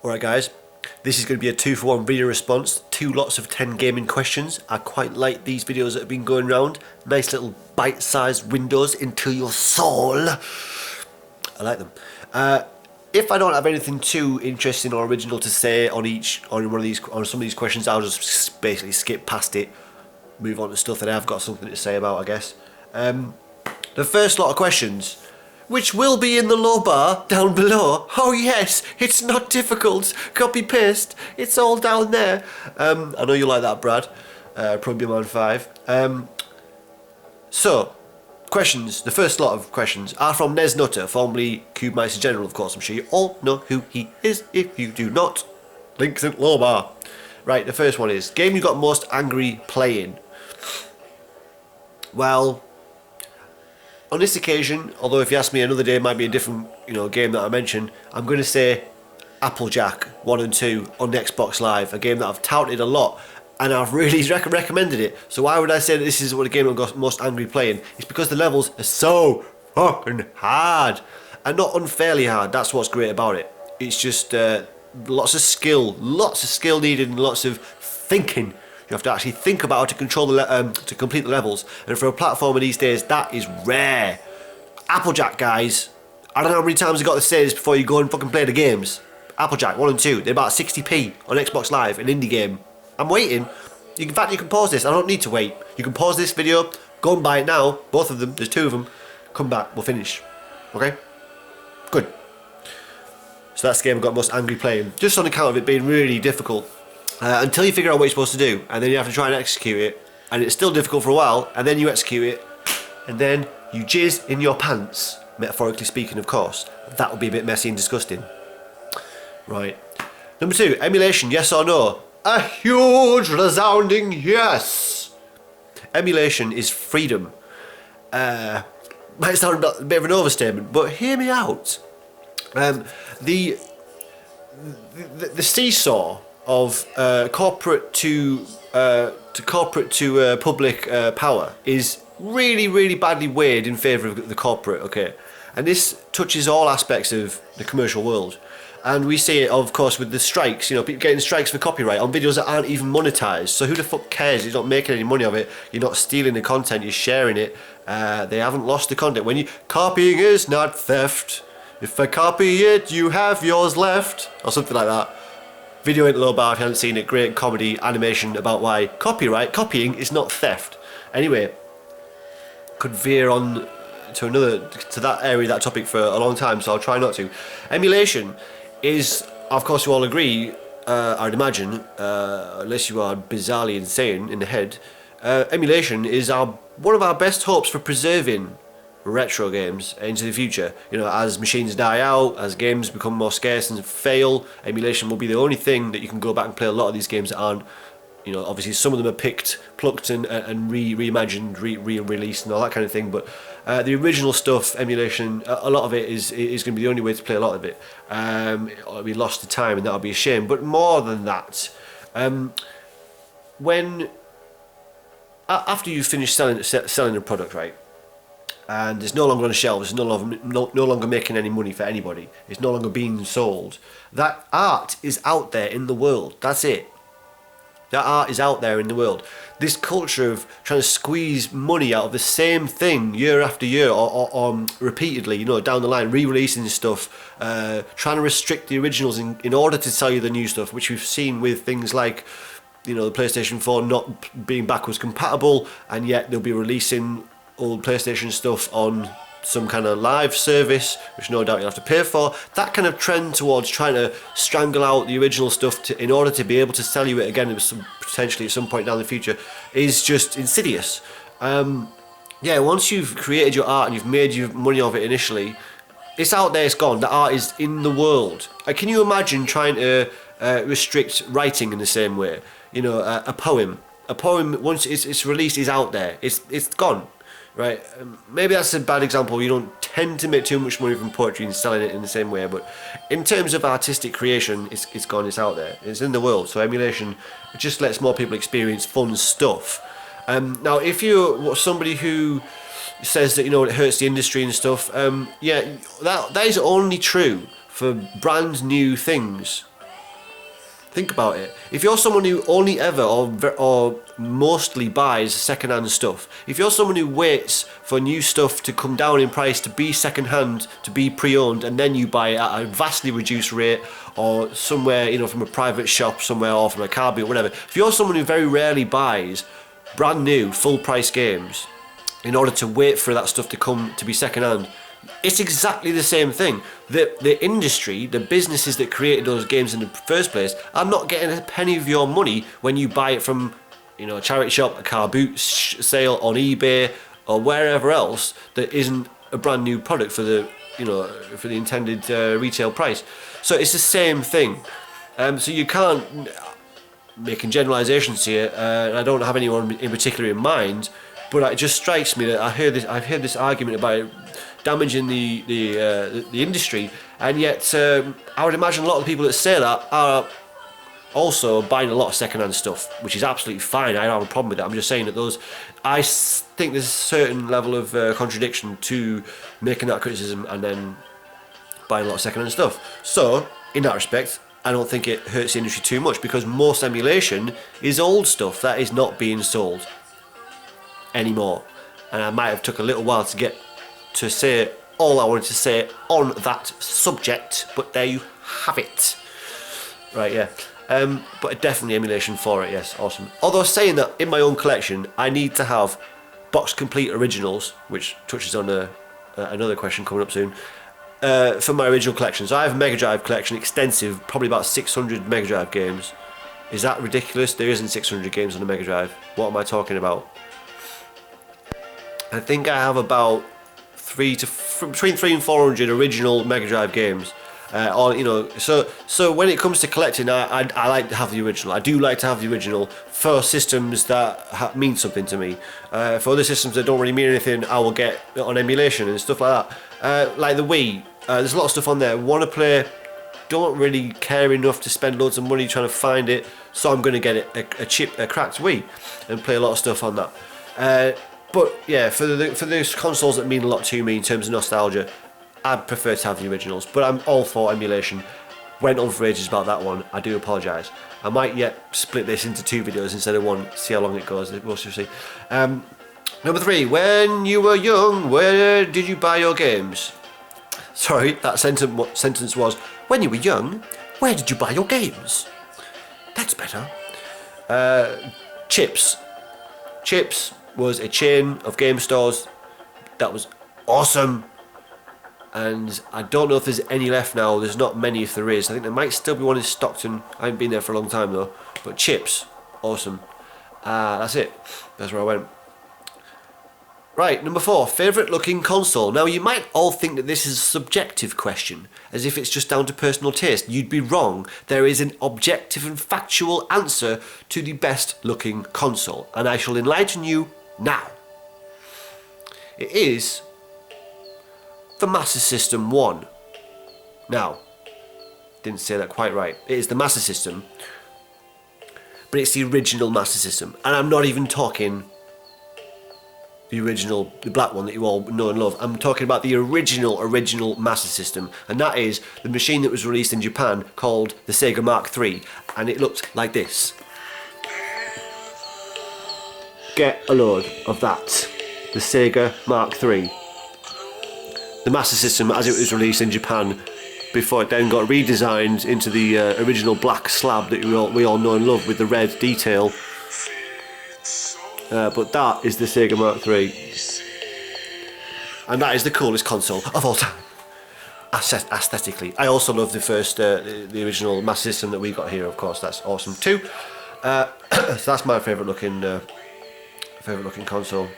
Alright guys, this is going to be a 2-for-1 video response. 2 lots of 10 gaming questions. I quite like these videos that have been going around. Nice little bite-sized windows into your soul. I like them. If I don't have anything too interesting or original to say on some of these questions, I'll just basically skip past it, move on to stuff that I've got something to say about, I guess. The first lot of questions, which will be in the low bar down below. Oh yes, it's not difficult. Copy paste, it's all down there. I know you like that, Brad. Probably Man 5. So, questions. The first lot of questions are from NES Nutter, formerly Cubemeister General, of course. I'm sure you all know who he is. If you do not, links in low bar. Right, the first one is, game you got most angry playing? Well, on this occasion, although if you ask me another day, it might be a different, game that I mention. I'm going to say Applejack 1 and 2 on the Xbox Live, a game that I've touted a lot, and I've really recommended it. So why would I say that this is what the game I got most angry playing? It's because the levels are so fucking hard, and not unfairly hard. That's what's great about it. It's just lots of skill needed, and lots of thinking. You have to actually think about how to control to complete the levels, and for a platformer these days, that is rare. Applejack, guys, I don't know how many times you got to say this before you go and fucking play the games. Applejack 1 and 2, they're about 60p on Xbox Live, an indie game. I'm waiting. In fact, you can pause this. I don't need to wait. You can pause this video, go and buy it now. Both of them, there's 2 of them. Come back, we'll finish. Okay? Good. So that's the game I got most angry playing, just on account of it being really difficult. Until you figure out what you're supposed to do, and then you have to try and execute it, and it's still difficult for a while, and then you execute it, and then you jizz in your pants, metaphorically speaking, of course. That would be a bit messy and disgusting. Right. Number 2, emulation, yes or no? A huge resounding yes! Emulation is freedom. Might sound a bit of an overstatement, but hear me out. The seesaw of corporate to public power is really badly weighed in favour of the corporate, okay? And this touches all aspects of the commercial world. And we see it, of course, with the strikes, people getting strikes for copyright on videos that aren't even monetized. So who the fuck cares? You're not making any money of it, you're not stealing the content, you're sharing it. They haven't lost the content. Copying is not theft. If I copy it, you have yours left. Or something like that. Video in low bar if you haven't seen it. Great comedy animation about why copying is not theft. Anyway, could veer on to that area, that topic for a long time, so I'll try not to. Emulation is, of course, you all agree, I'd imagine, unless you are bizarrely insane in the head, emulation is one of our best hopes for preserving retro games into the future. As machines die out, as games become more scarce and fail, emulation will be the only thing that you can go back and play a lot of these games that aren't, obviously some of them are plucked and reimagined, re-released and all that kind of thing, but the original stuff, emulation, a lot of it is going to be the only way to play a lot of it. It'll be lost to time, and that'll be a shame. But more than that, after you finish selling a product, right, and it's no longer on the shelves, it's no longer making any money for anybody, it's no longer being sold, that art is out there in the world. That's it. That art is out there in the world. This culture of trying to squeeze money out of the same thing year after year, or repeatedly, down the line, re-releasing stuff, trying to restrict the originals in order to sell you the new stuff, which we've seen with things like, the PlayStation 4 not being backwards compatible, and yet they'll be releasing old PlayStation stuff on some kind of live service, which no doubt you'll have to pay for. That kind of trend towards trying to strangle out the original stuff in order to be able to sell you it again potentially at some point down the future is just insidious. Once you've created your art and you've made your money off it initially, it's out there, it's gone. The art is in the world. Can you imagine trying to restrict writing in the same way? A poem, once it's released, is out there. It's gone. Right, maybe that's a bad example. You don't tend to make too much money from poetry and selling it in the same way, but in terms of artistic creation, it's gone, it's out there, it's in the world. So emulation just lets more people experience fun stuff. Now, if you're somebody who says that it hurts the industry and stuff, that is only true for brand new things. Think about it. If you're someone who only ever or mostly buys second-hand stuff, if you're someone who waits for new stuff to come down in price to be second-hand, to be pre-owned, and then you buy it at a vastly reduced rate, or somewhere, you know, from a private shop somewhere, or from a car boot, whatever. If you're someone who very rarely buys brand new full-price games in order to wait for that stuff to come to be second-hand, it's exactly the same thing. The industry, the businesses that created those games in the first place, are not getting a penny of your money when you buy it from, you know, a charity shop, a car boot sale on eBay, or wherever else that isn't a brand new product for the, you know, for the intended retail price. So it's the same thing. So you can't, making generalisations here, and I don't have anyone in particular in mind, but it just strikes me that I've heard this argument about it damaging the industry, and yet I would imagine a lot of the people that say that are also buying a lot of second-hand stuff, which is absolutely fine. I don't have a problem with that. I'm just saying that I think there's a certain level of contradiction to making that criticism and then buying a lot of second-hand stuff. So in that respect, I don't think it hurts the industry too much, because most emulation is old stuff that is not being sold anymore, and I might have took a little while to get to say all I wanted to say on that subject, but there you have it. Right, yeah. But definitely emulation for it, yes, awesome. Although saying that, in my own collection, I need to have box complete originals, which touches on another question coming up soon, for my original collection. So I have a Mega Drive collection, extensive, probably about 600 Mega Drive games. Is that ridiculous? There isn't 600 games on the Mega Drive. What am I talking about? I think I have about between 300 and 400 original Mega Drive games. You know, so when it comes to collecting, I like to have the original. I do like to have the original for systems that mean something to me. For other systems that don't really mean anything, I will get on emulation and stuff like that. Like the Wii, there's a lot of stuff on there. Want to play, don't really care enough to spend loads of money trying to find it, so I'm going to get a cracked Wii and play a lot of stuff on that. But yeah, for those consoles that mean a lot to me in terms of nostalgia, I prefer to have the originals. But I'm all for emulation. Went on for ages about that one. I do apologise. I might yet split this into 2 videos instead of 1. See how long it goes. We'll see. Number 3. When you were young, where did you buy your games? Sorry, that sentence was, when you were young, where did you buy your games? That's better. Chips. Chips was a chain of game stores that was awesome, and I don't know if there's any left now. There's not many if there is. I think there might still be one in Stockton. I haven't been there for a long time though. But Chips, awesome. That's it. That's where I went. Right, number 4, favourite looking console. Now you might all think that this is a subjective question, as if it's just down to personal taste. You'd be wrong. There is an objective and factual answer to the best looking console, and I shall enlighten you now. It is the Master System 1. Now, didn't say that quite right. It is the Master System, but it's the original Master System, and I'm not even talking the original, the black one that you all know and love. I'm talking about the original Master System, and that is the machine that was released in Japan called the Sega Mark III, and it looked like this. Get a load of that. The Sega Mark III. The Master System as it was released in Japan, before it then got redesigned into the original black slab that we all know and love with the red detail. But that is the Sega Mark III, and that is the coolest console of all time, aesthetically. I also love the first, the original Master System that we got here. Of course, that's awesome too. So that's my favourite looking console.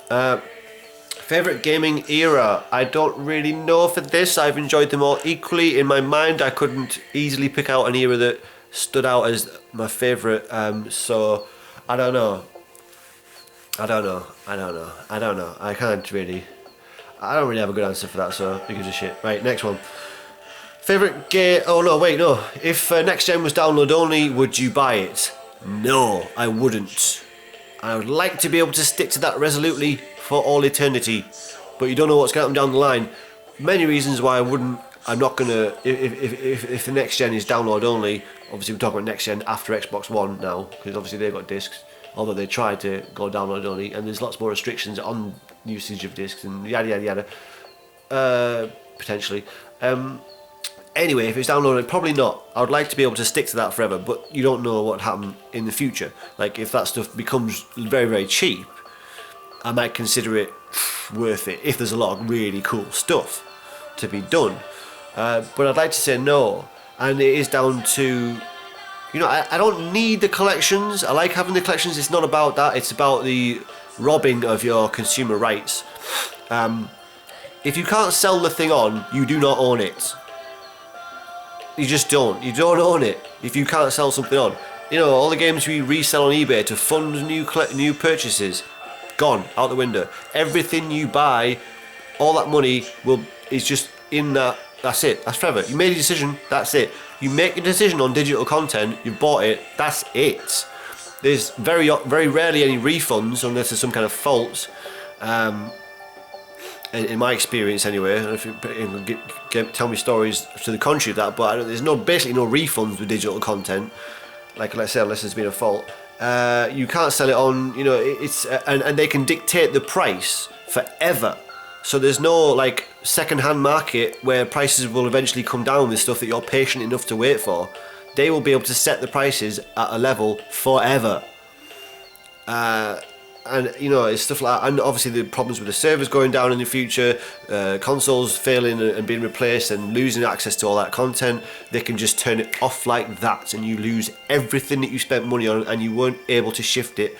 Favourite gaming era? I don't really know for this. I've enjoyed them all equally. In my mind, I couldn't easily pick out an era that stood out as my favourite. So I don't know. I don't really have a good answer for that, so who gives a shit. Right, next one. Favourite game... Oh, no, wait, no. If Next Gen was download only, would you buy it? No, I wouldn't. I would like to be able to stick to that resolutely for all eternity, but you don't know what's going to happen down the line. Many reasons why I wouldn't I'm not gonna if the next gen is download only. Obviously, we're talking about next gen after Xbox One now, because obviously they've got discs. Although they tried to go download only, and there's lots more restrictions on usage of discs and yada yada yada. Potentially. Anyway, if it's downloaded, probably not. I would like to be able to stick to that forever, but you don't know what happen in the future. Like if that stuff becomes very very cheap, I might consider it worth it if there's a lot of really cool stuff to be done. But I'd like to say no, and it is down to, you know, I don't need the collections. I like having the collections. It's not about that. It's about the robbing of your consumer rights. If you can't sell the thing on, you do not own it. You just don't. You don't own it if you can't sell something on. You know, all the games we resell on eBay to fund new purchases, gone out the window. Everything you buy, all that money is just in that. That's it. That's forever. You made a decision. That's it. You make a decision on digital content. You bought it. That's it. There's very rarely any refunds unless there's some kind of fault. In my experience, anyway. If you tell me stories to the contrary of that, but there's basically no refunds with digital content. Like let's say, unless there's been a fault, you can't sell it on. You know, it's and they can dictate the price forever. So there's no like second-hand market where prices will eventually come down with stuff that you're patient enough to wait for. They will be able to set the prices at a level forever. And you know, it's stuff like, and obviously the problems with the servers going down in the future, consoles failing and being replaced and losing access to all that content. They can just turn it off like that, and you lose everything that you spent money on, and you weren't able to shift it,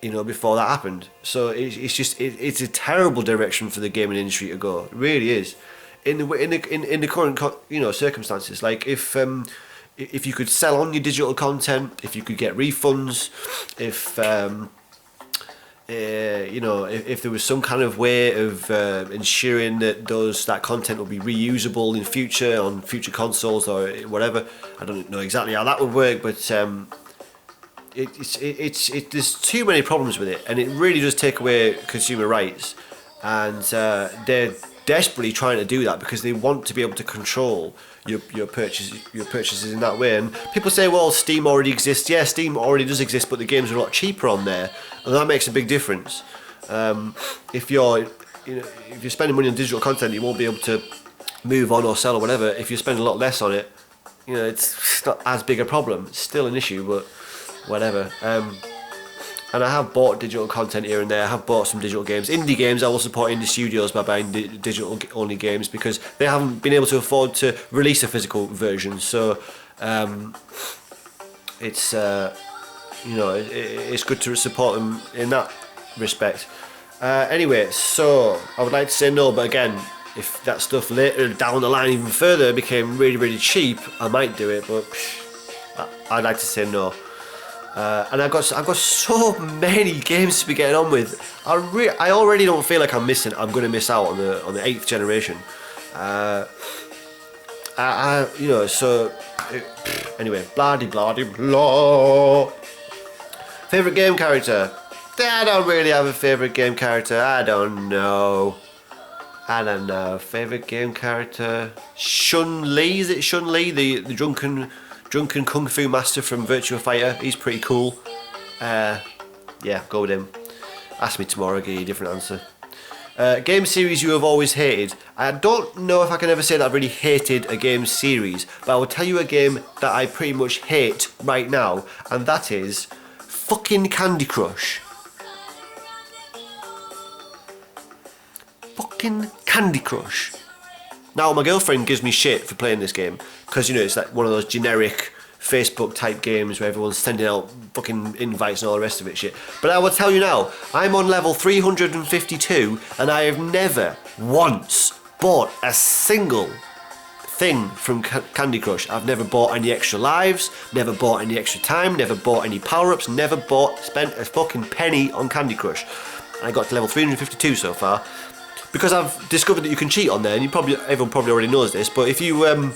you know, before that happened. So it's a terrible direction for the gaming industry to go. It really is. In the current circumstances, like if you could sell on your digital content, if you could get refunds, if if there was some kind of way of ensuring that that content will be reusable in future on future consoles or whatever. I don't know exactly how that would work, but there's too many problems with it, and it really does take away consumer rights, and they're desperately trying to do that because they want to be able to control your purchases in that way. And people say, well, Steam already exists. Yeah, Steam already does exist, but the games are a lot cheaper on there, and that makes a big difference. If you're spending money on digital content, you won't be able to move on or sell or whatever. If you spend a lot less on it, you know, it's not as big a problem. It's still an issue, but whatever. And I have bought digital content here and there. I have bought some digital games. Indie games, I will support indie studios by buying digital only games because they haven't been able to afford to release a physical version. So it's it's good to support them in that respect. Anyway, so I would like to say no, but again, if that stuff later down the line even further became really really cheap, I might do it, but I'd like to say no. And I've got so many games to be getting on with. I already don't feel like I'm going to miss out on the 8th generation. Anyway, blah de blah de blah. Favorite game character? I don't really have a favorite game character. I don't know. Favorite game character? Chun-Li, is it Chun-Li? The drunken kung fu master from Virtua Fighter. He's pretty cool. Yeah, go with him. Ask me tomorrow, I'll give you a different answer. Game series you have always hated. I don't know if I can ever say that I've really hated a game series, but I will tell you a game that I pretty much hate right now, and that is fucking Candy Crush. Fucking Candy Crush. Now, my girlfriend gives me shit for playing this game because, you know, it's like one of those generic Facebook type games where everyone's sending out fucking invites and all the rest of it shit. But I will tell you now, I'm on level 352 and I have never once bought a single thing from Candy Crush. I've never bought any extra lives, never bought any extra time, never bought any power-ups, never spent a fucking penny on Candy Crush. I got to level 352 so far. Because I've discovered that you can cheat on there, and everyone probably already knows this, but if you run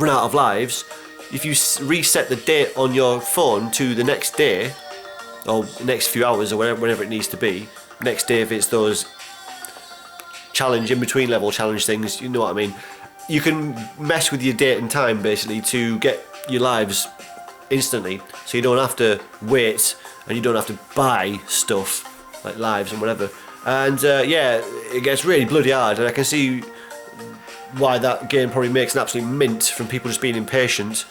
out of lives, if you reset the date on your phone to the next day, or next few hours, or whenever it needs to be, next day if it's those challenge, in between level challenge things, you know what I mean. You can mess with your date and time basically to get your lives instantly, so you don't have to wait and you don't have to buy stuff like lives and whatever. And yeah, it gets really bloody hard, and I can see why that game probably makes an absolute mint from people just being impatient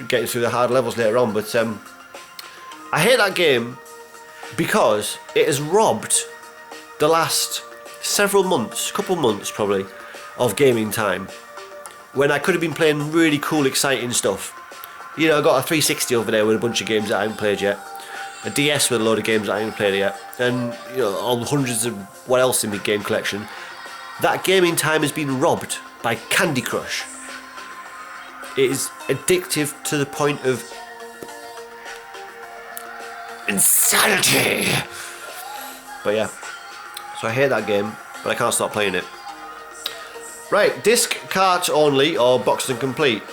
getting through the hard levels later on. But I hate that game because it has robbed the last several months, couple months probably, of gaming time, when I could have been playing really cool, exciting stuff. You know, I got a 360 over there with a bunch of games that I haven't played yet, a DS with a load of games that I haven't played yet, and you know, all hundreds of what else in my game collection. That gaming time has been robbed by Candy Crush. It is addictive to the point of insanity. But yeah, so I hate that game, but I can't stop playing it. Right, disc cart only or boxed and complete?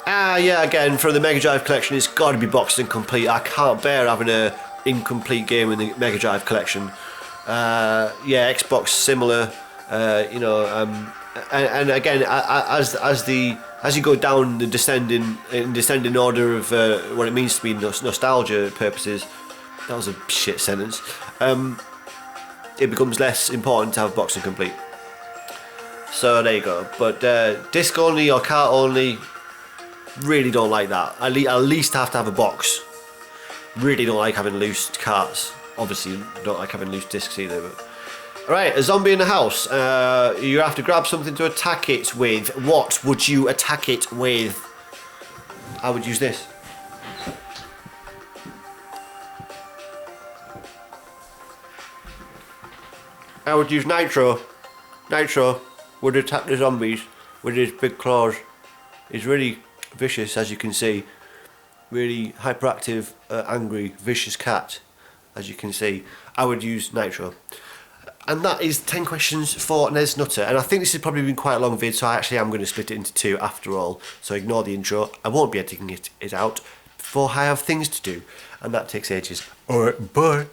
Yeah, again, from the Mega Drive collection, it's got to be boxed and complete. I can't bear having a incomplete game in the Mega Drive collection. Yeah, Xbox similar. You know, and again, as you go down the descending order of what it means to be nostalgia purposes, that was a shit sentence. It becomes less important to have box and complete. So there you go. But disc only or cart only, really don't like that. I at least have to have a box. Really don't like having loose carts. Obviously, don't like having loose discs either. But right, a zombie in the house. You have to grab something to attack it with. What would you attack it with? I would use this. I would use Nitro. Nitro would attack the zombies with his big claws. He's really vicious, as you can see. Really hyperactive, angry, vicious cat, as you can see. I would use Nitro. And that is 10 questions for NES Nutter. And I think this has probably been quite a long vid, so I actually am going to split it into 2 after all. So ignore the intro. I won't be editing it out, for I have things to do. And that takes ages. Alright, bye.